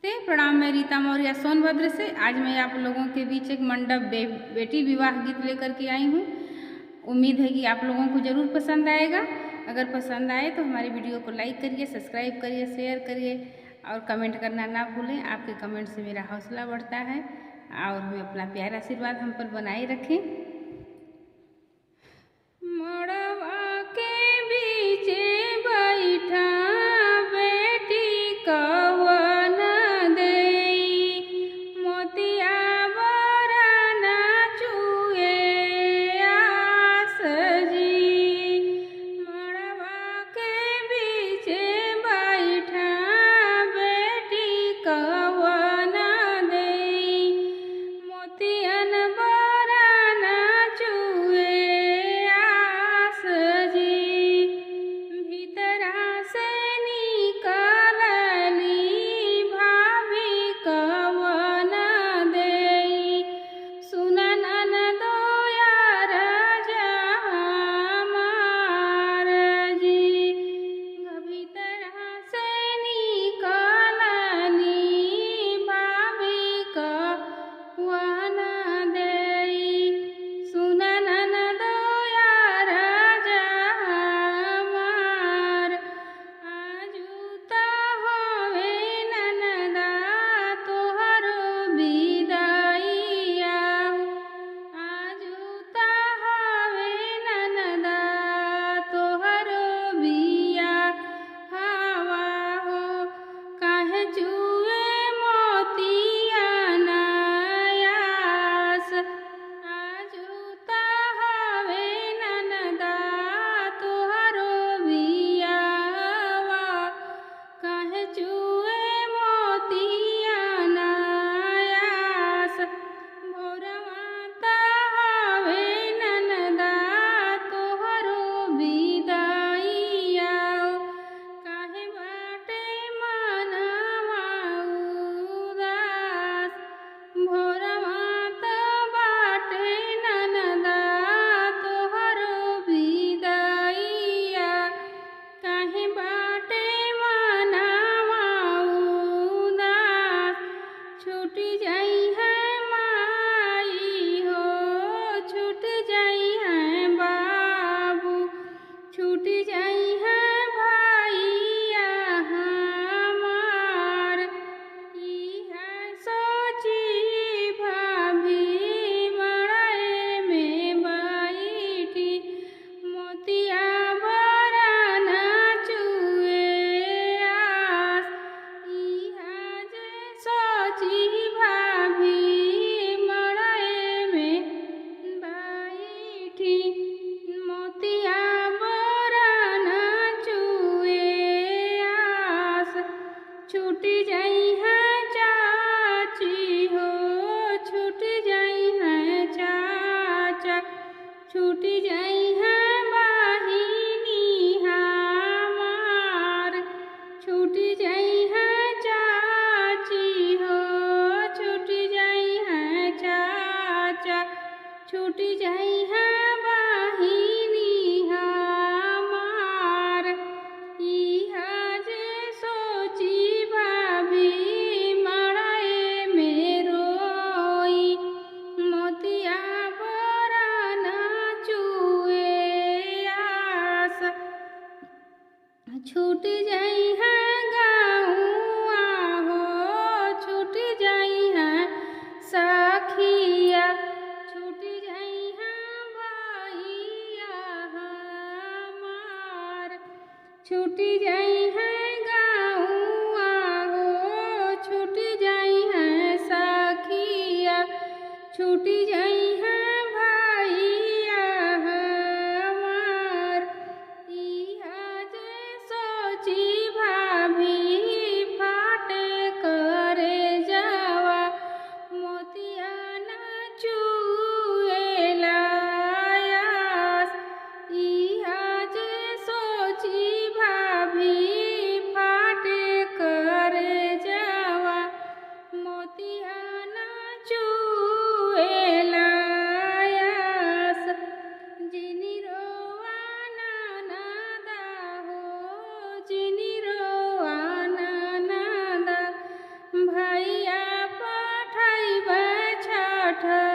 प्रणाम, मैं रीता मौर्य सोनभद्र से। आज मैं आप लोगों के बीच एक मंडप बेटी विवाह गीत लेकर के आई हूँ। उम्मीद है कि आप लोगों को ज़रूर पसंद आएगा। अगर पसंद आए तो हमारी वीडियो को लाइक करिए, सब्सक्राइब करिए, शेयर करिए और कमेंट करना ना भूलें। आपके कमेंट से मेरा हौसला बढ़ता है और हमें अपना प्यारा आशीर्वाद हम पर बनाए रखें। मड़वा के बीचे बैठा बेटी कवन देई, मोतिया बराना चुए आस जी। मड़वा के बीचे बैठा बेटी कवन देई, मोतियन बराना चुए छूट जाई है चाची हो, छूट जाई है चाचा, छूट जाई है बहिनी हमार, छूट जाई है चाची हो, छूट जाई है चाचा, छूट जाई है बहिनी हमार। इहा जे सोची भाभी मड़ाए में रोई, मोतिया बराना चुए आस, छूट जाई है गाँवा हो, छूट जाई है सखिया, छूट जाई है भैया हमार, छूट जाई है गाँवा हो, छूट जाई है सखिया, छूट जाई है भैया हमार। इहा जे सोची भाभी फाटे करे जावा, मोतिया न चुएला आस। इहा जे सोची भाभी ठा